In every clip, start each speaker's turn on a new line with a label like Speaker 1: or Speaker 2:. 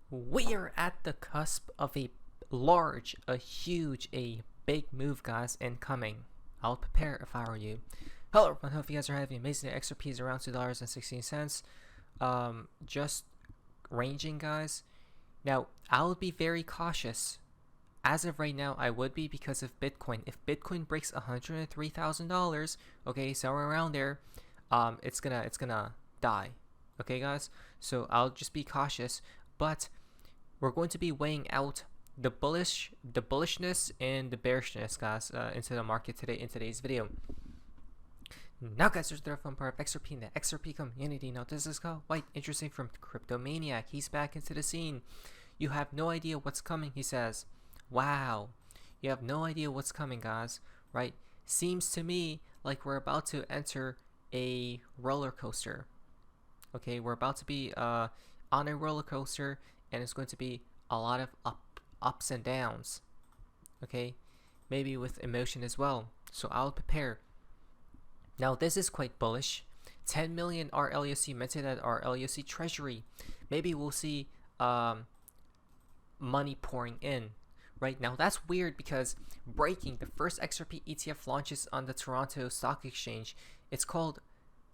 Speaker 1: We are at the cusp of a large, a huge, a big move, guys, incoming. I'll prepare if I were you. Hello everyone, hope you guys are having an amazing day. XRP is around $2.16. Just ranging, guys. Now, I would be very cautious. As of right now, I would be because of Bitcoin. If Bitcoin breaks $103,000, okay, somewhere around there, it's gonna die. Okay, guys. So I'll just be cautious. But we're going to be weighing out the bullishness and the bearishness, guys, into the market today in today's video. Now, guys, there's the fun part of XRP in the XRP community. Now, this is quite interesting from Cryptomaniac. He's back into the scene. You have no idea what's coming, he says. Wow, you have no idea what's coming, guys. Right? Seems to me like we're about to enter a roller coaster. Okay, we're about to be on a roller coaster, and it's going to be a lot of ups and downs. Okay, maybe with emotion as well. So I'll prepare. Now this is quite bullish. 10 million RLUC minted at our LUC treasury. Maybe we'll see money pouring in. Right now, that's weird because breaking, the first XRP ETF launches on the Toronto Stock Exchange. It's called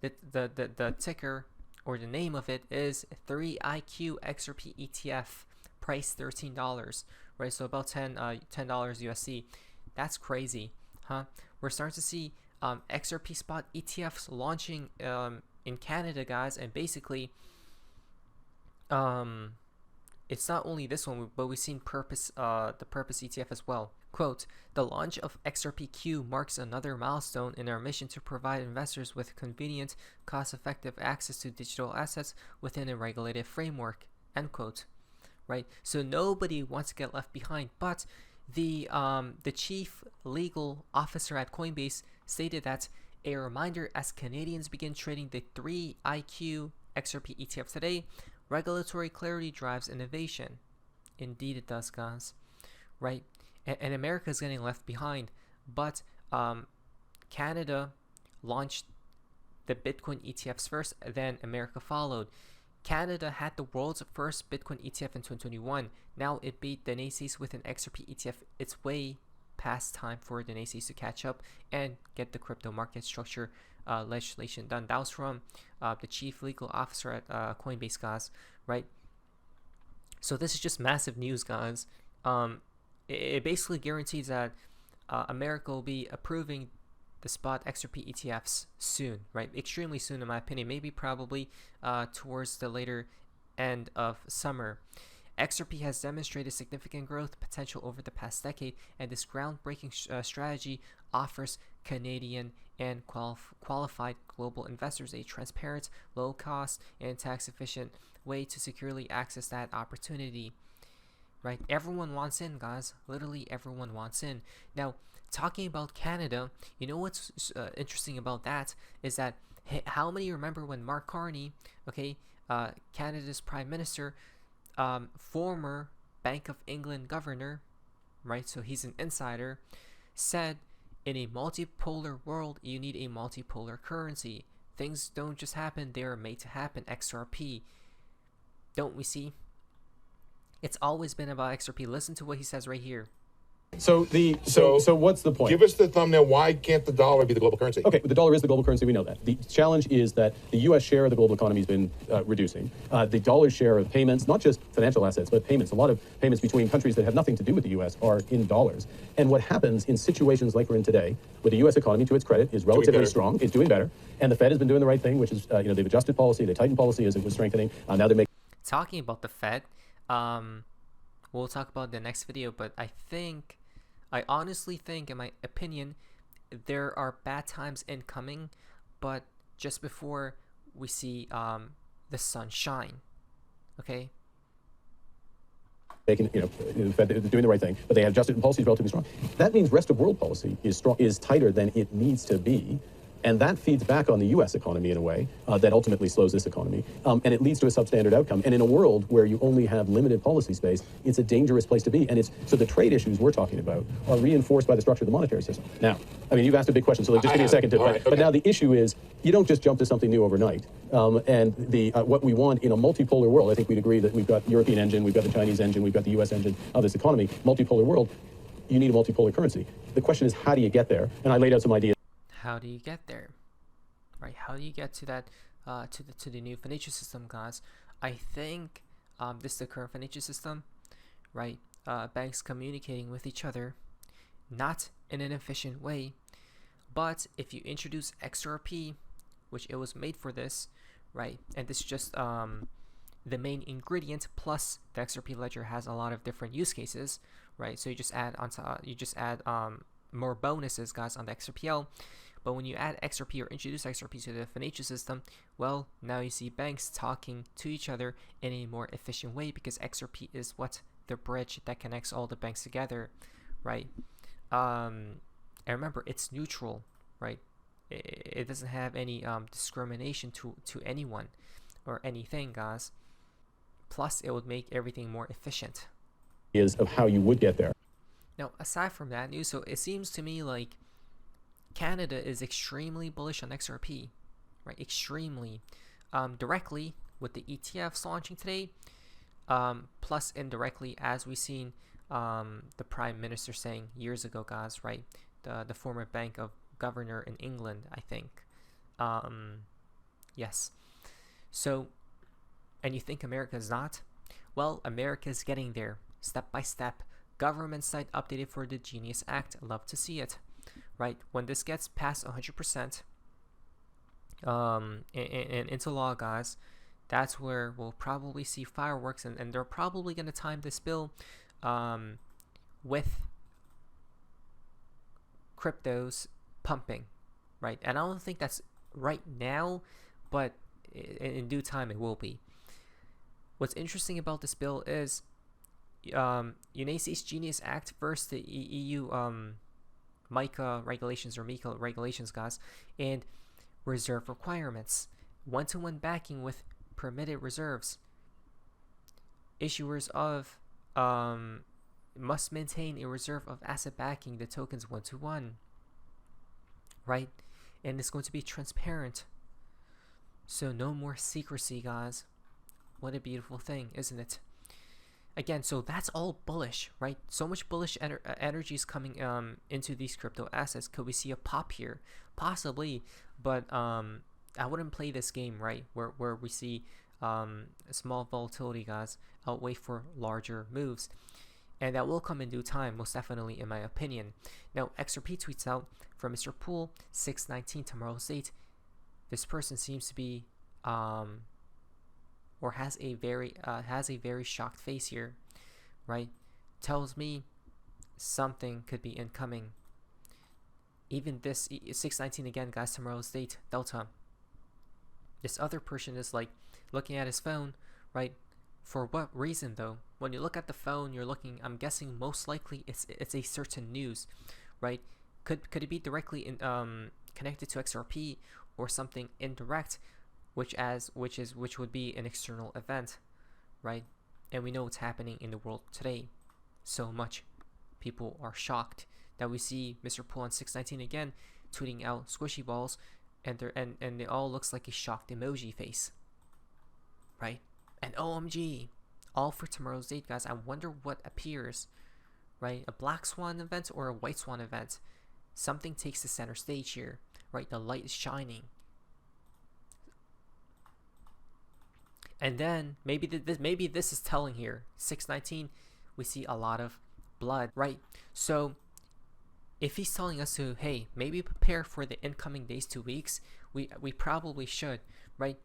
Speaker 1: the ticker, or the name of it is 3IQ XRP ETF, price $13, right? So about $10 USD. That's crazy, huh? We're starting to see XRP spot ETFs launching in Canada, guys, and basically it's not only this one, but we've seen the Purpose ETF as well. Quote, the launch of XRPQ marks another milestone in our mission to provide investors with convenient, cost-effective access to digital assets within a regulated framework, end quote. Right? So nobody wants to get left behind, but the chief legal officer at Coinbase stated that a reminder, as Canadians begin trading the 3IQ XRP ETF today, regulatory clarity drives innovation. Indeed it does, guys. Right? And America is getting left behind, but Canada launched the Bitcoin ETFs first, then America followed. Canada had the world's first Bitcoin ETF in 2021. Now it beat the Nasdaq with an XRP ETF. It's way past time for the Nasdaq to catch up and get the crypto market structure legislation done. That was from the chief legal officer at Coinbase, guys. Right? So this is just massive news, guys. It basically guarantees that America will be approving the spot XRP ETFs soon, right? Extremely soon, in my opinion. Maybe probably towards the later end of summer. XRP has demonstrated significant growth potential over the past decade, and this groundbreaking strategy offers Canadian and qualified global investors a transparent, low-cost, and tax-efficient way to securely access that opportunity. Right? Everyone wants in, guys. Literally everyone wants in. Now, talking about Canada, you know what's interesting about that is that how many remember when Mark Carney, okay, Canada's Prime Minister, former Bank of England governor, right? So he's an insider, said in a multipolar world, you need a multipolar currency. Things don't just happen, they are made to happen. XRP. Don't we see? It's always been about XRP. Listen to what he says right here.
Speaker 2: So what's the point?
Speaker 3: Give us the thumbnail. Why can't the dollar be the global currency?
Speaker 2: Okay, the dollar is the global currency. We know that. The challenge is that the U.S. share of the global economy has been reducing. The dollar share of payments, not just financial assets, but payments, a lot of payments between countries that have nothing to do with the U.S. are in dollars. And what happens in situations like we're in today, where the U.S. economy, to its credit, is relatively strong, it's doing better, and the Fed has been doing the right thing, which is, they've adjusted policy, they tightened policy as it was strengthening. Now they're making...
Speaker 1: Talking about the Fed, we'll talk about the next video, but I honestly think, in my opinion, there are bad times incoming, but just before we see the sun shine. Okay?
Speaker 2: They can, the Fed, they're doing the right thing, but they have adjusted policy is relatively strong. That means rest of world policy is tighter than it needs to be And that feeds back on the U.S. economy in a way that ultimately slows this economy. And it leads to a substandard outcome. And in a world where you only have limited policy space, it's a dangerous place to be. And so the trade issues we're talking about are reinforced by the structure of the monetary system. Now, I mean, you've asked a big question, so just give me a second. But now the issue is, you don't just jump to something new overnight. And what we want in a multipolar world, I think we'd agree that we've got European engine, we've got the Chinese engine, we've got the U.S. engine of this economy, multipolar world, you need a multipolar currency. The question is, how do you get there? And I laid out some ideas.
Speaker 1: How do you get there? Right? How do you get to that, to the new financial system, guys? I think this is the current financial system, right? Banks communicating with each other, not in an efficient way. But if you introduce XRP, which it was made for this, right? And this is just the main ingredient, plus the XRP ledger has a lot of different use cases, right? So you just add more bonuses, guys, on the XRPL. But when you add XRP or introduce XRP to the financial system, well, now you see banks talking to each other in a more efficient way, because XRP is what the bridge that connects all the banks together, right? And remember, it's neutral, right? It doesn't have any discrimination to anyone or anything, guys. Plus, it would make everything more efficient.
Speaker 2: Is of how you would get there.
Speaker 1: Now, aside from that news, so it seems to me like Canada is extremely bullish on XRP, right? Extremely. Directly with the ETFs launching today, plus indirectly, as we've seen the Prime Minister saying years ago, guys, right? The former bank of governor in England, I think. Yes. So, and you think America is not? Well, America is getting there, step by step. Government site updated for the Genius Act. Love to see it, right? When this gets past 100% and into law, guys, that's where we'll probably see fireworks, and they're probably going to time this bill with cryptos pumping, right? And I don't think that's right now, but in due time it will be. What's interesting about this bill is United States Genius Act versus the EU MiCA regulations, or MiCA regulations, guys, and reserve requirements. One-to-one backing with permitted reserves. Issuers of must maintain a reserve of asset backing the tokens one-to-one, right? And it's going to be transparent. So no more secrecy, guys. What a beautiful thing, isn't it? Again, so that's all bullish, right? So much bullish energy is coming into these crypto assets. Could we see a pop here? Possibly, but I wouldn't play this game, right? Where we see small volatility, guys, outweigh for larger moves. And that will come in due time, most definitely, in my opinion. Now, XRP tweets out from Mr. Poole, 6/19, tomorrow's date. This person seems to be or has a very shocked face here, right? Tells me something could be incoming. Even this 6/19 again, guys, tomorrow's date, Delta. This other person is like looking at his phone, right? For what reason though? When you look at the phone, you're looking, I'm guessing most likely it's a certain news, right? Could it be directly connected to XRP, or something indirect, which would be an external event, right? And we know what's happening in the world today. So much people are shocked that we see Mr. Poole on 6/19 again tweeting out squishy balls, and it all looks like a shocked emoji face, right? And OMG, all for tomorrow's date, guys. I wonder what appears, right? A black swan event or a white swan event? Something takes the center stage here, right? The light is shining. And then maybe this is telling here. 6/19, we see a lot of blood, right? So if he's telling us to, hey, maybe prepare for the incoming days, 2 weeks, we probably should, right?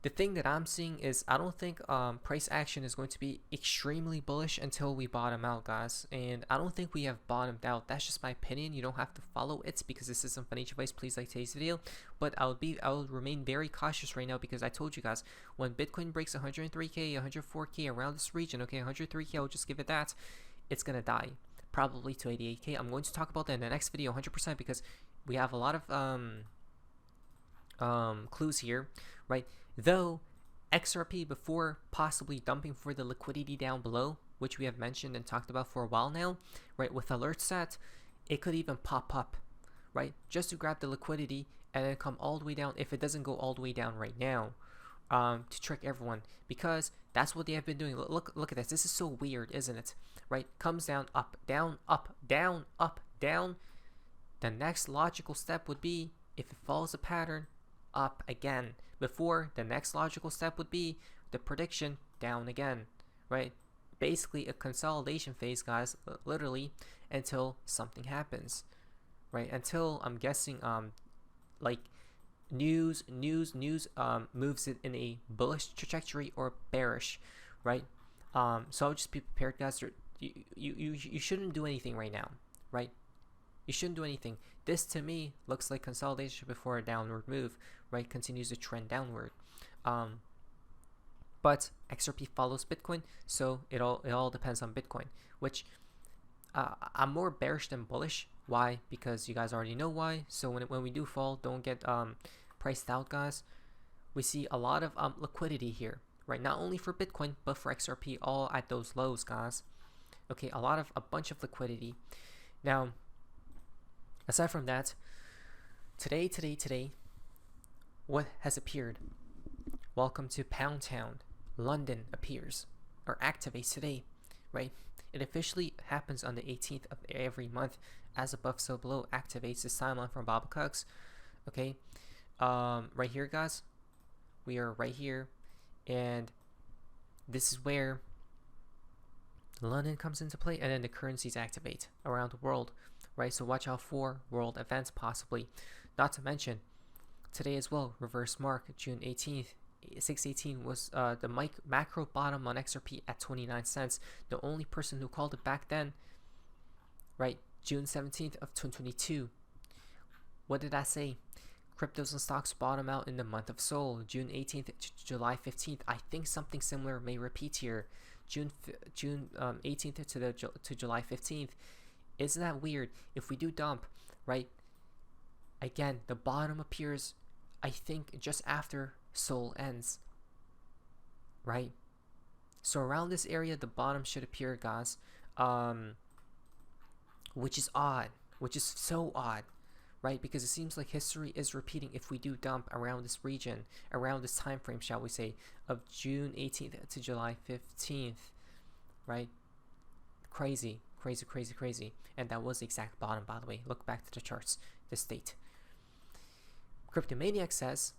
Speaker 1: The thing that I'm seeing is I don't think price action is going to be extremely bullish until we bottom out, guys. And I don't think we have bottomed out. That's just my opinion. You don't have to follow it because this isn't financial advice. Please like today's video. But I will remain very cautious right now, because I told you guys, when Bitcoin breaks 103K, 104K, around this region, okay, 103K, I'll just give it that, it's gonna die. Probably to 88K. I'm going to talk about that in the next video 100%, because we have a lot of clues here, right? Though XRP, before possibly dumping for the liquidity down below, which we have mentioned and talked about for a while now, right? With alerts set, it could even pop up, right? Just to grab the liquidity and then come all the way down if it doesn't go all the way down right now, to trick everyone, because that's what they have been doing. Look at this. This is so weird, isn't it? Right? Comes down, up, down, up, down, up, down. The next logical step would be, if it follows a pattern, up again. Before, the next logical step would be the prediction, down again, right? Basically a consolidation phase, guys, literally, until something happens, right? Until, I'm guessing, like news moves it in a bullish trajectory or bearish, right? So I'll just be prepared, guys. You shouldn't do anything right now, right? You shouldn't do anything. This to me looks like consolidation before a downward move, right? Continues to trend downward. But XRP follows Bitcoin, so it all depends on Bitcoin, which I'm more bearish than bullish. Why? Because you guys already know why. So when we do fall, don't get priced out, guys. We see a lot of liquidity here, right? Not only for Bitcoin, but for XRP, all at those lows, guys. Okay, a bunch of liquidity. Now, aside from that, today, what has appeared? Welcome to Pound Town. London appears or activates today, right? It officially happens on the 18th of every month. As above, so below activates this timeline from Blackout. Okay, right here, guys. We are right here, and this is where London comes into play, and then the currencies activate around the world, right? So watch out for world events possibly. Not to mention today as well, reverse mark, June 18th. 618 was the macro bottom on XRP at 29 cents. The only person who called it back then, right? June 17th of 2022. What did I say? Cryptos and stocks bottom out in the month of Sol, June 18th to July 15th. I think something similar may repeat here. June 18th to July 15th. Isn't that weird? If we do dump, right? Again, the bottom appears, I think, just after Sol ends, right? So around this area, the bottom should appear, guys. Which is odd, which is so odd, right? Because it seems like history is repeating if we do dump around this region, around this time frame, shall we say, of June 18th to July 15th, right? Crazy. And that was the exact bottom, by the way. Look back to the charts, the state. Cryptomaniac says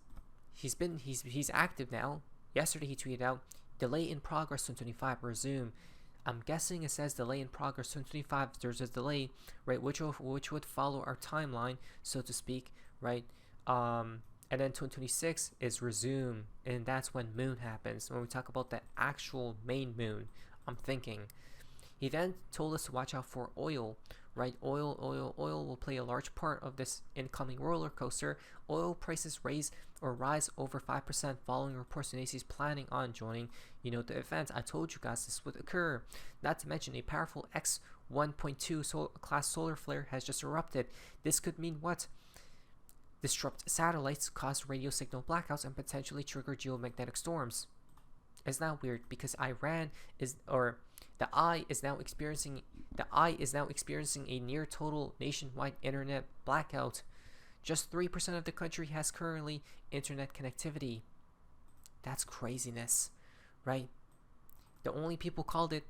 Speaker 1: he's active now. Yesterday he tweeted out, delay in progress 2025 resume. I'm guessing it says delay in progress 2025. There's a delay, right, which would follow our timeline, so to speak, right? And then 2026 is resume, and that's when moon happens. When we talk about the actual main moon, I'm thinking. He then told us to watch out for oil, right? Oil will play a large part of this incoming roller coaster. Oil prices rise over 5% following reports Nacy's planning on joining, the event. I told you guys this would occur. Not to mention a powerful X1.2 class solar flare has just erupted. This could mean what? Disrupt satellites, cause radio signal blackouts, and potentially trigger geomagnetic storms. Isn't that weird? Because the eye is now experiencing a near total nationwide internet blackout. Just 3% of the country has currently internet connectivity. That's craziness, right? The only people called it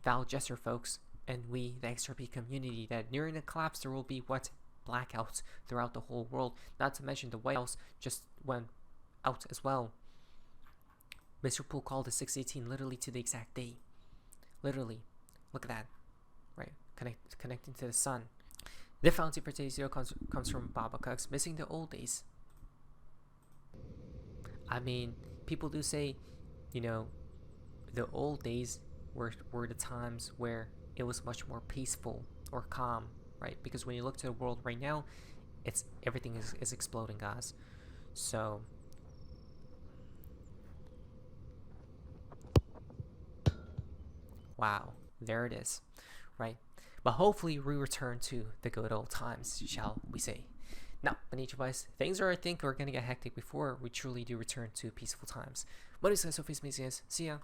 Speaker 1: Val Jesser, folks, and we, the XRP community, that nearing the collapse there will be blackouts throughout the whole world. Not to mention the White House just went out as well. Mr. Poole called the 618 literally to the exact day. Literally. Look at that. Right. Connecting to the sun. The fountain for today's video comes from Baba Cucks, missing the old days. I mean, people do say, the old days were the times where it was much more peaceful or calm, right? Because when you look to the world right now, everything is exploding, guys. So wow, there it is, right? But hopefully we return to the good old times, shall we say. Now, beneath advice, things are, I think, are going to get hectic before we truly do return to peaceful times. My name is Sophie's Mesias. See ya.